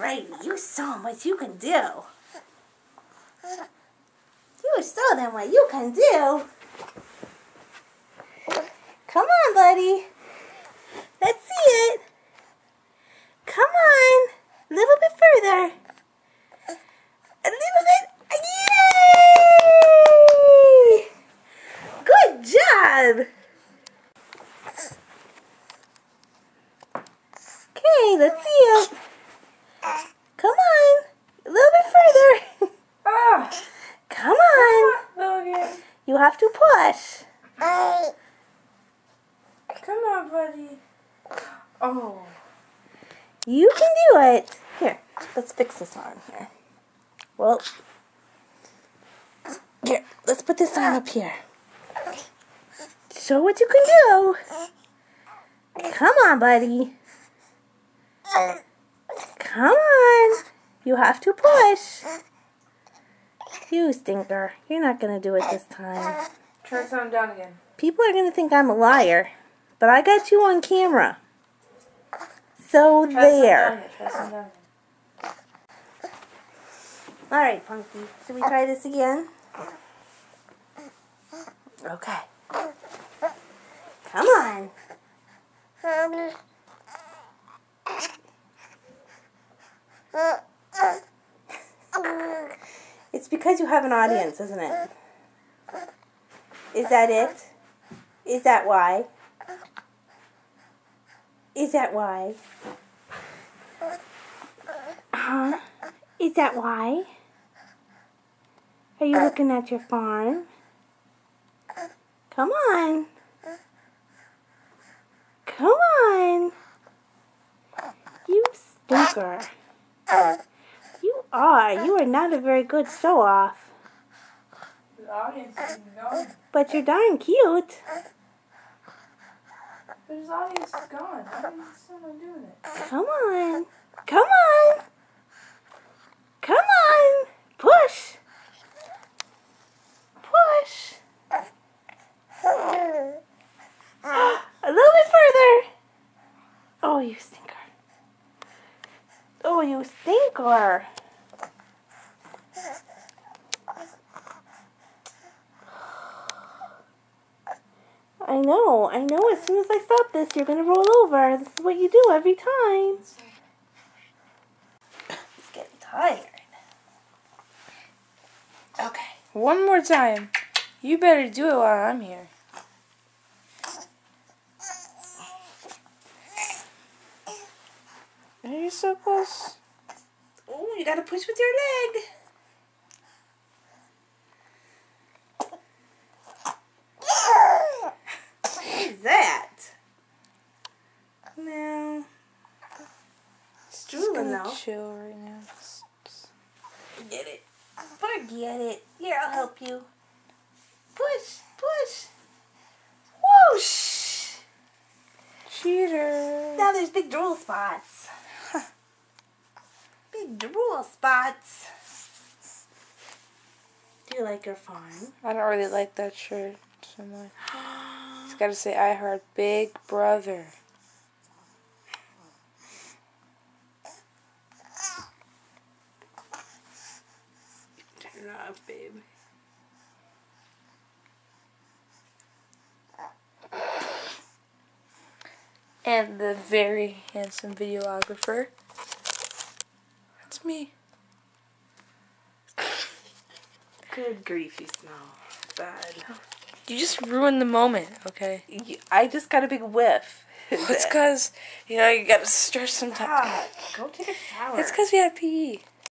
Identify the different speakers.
Speaker 1: Alright, you show them what you can do. You show them what you can do. Come on, buddy. Let's see it. Come on. A little bit further. A little bit. Yay! Good job. Okay, let's see it. Come on. A little bit further.
Speaker 2: Ah!
Speaker 1: Come on.
Speaker 2: Logan.
Speaker 1: You have to push.
Speaker 2: Come on, buddy. Oh.
Speaker 1: You can do it. Here, let's fix this arm here. Well, here, let's put this arm up here. Show what you can do. Come on, buddy. Come on. You have to push. You stinker. You're not going to do it this time.
Speaker 2: Try something down again.
Speaker 1: People are going to think I'm a liar, but I got you on camera. So there.
Speaker 2: Try something down again.
Speaker 1: Alright, Punky. Should we try this again? Okay. Come on. It's because you have an audience, isn't it? Is that it? Is that why? Is that why? Huh? Is that why? Are you looking at your farm? Come on. Come on. You stinker. You are. You are not a very good show-off.
Speaker 2: The audience is gone.
Speaker 1: But you're darn cute.
Speaker 2: But his audience is gone. How is someone doing it?
Speaker 1: Come on. Come on. Come on. Push. Push. A little bit further. Oh, you stinker. Oh, you stinker. I know. As soon as I stop this, you're going to roll over. This is what you do every time. He's getting tired. Okay.
Speaker 2: One more time. You better do it while I'm here. Are you so close?
Speaker 1: Oh, you got to push with your leg. What is that? No. It's drooling though.
Speaker 2: Chill right now.
Speaker 1: Forget it. Forget it. Here, I'll help you. Push, push. Whoosh.
Speaker 2: Cheater.
Speaker 1: Now there's big drool spots. Big drool spots. Do you like your farm?
Speaker 2: I don't really like that shirt so much. It's got to say I heart Big Brother.
Speaker 1: Turn it off, babe.
Speaker 2: And the very handsome videographer. That's me.
Speaker 1: Good grief, you smell bad.
Speaker 2: You just ruined the moment, okay?
Speaker 1: I just got a big whiff.
Speaker 2: It's because, you gotta stretch sometimes.
Speaker 1: Go take a shower.
Speaker 2: It's because we had PE.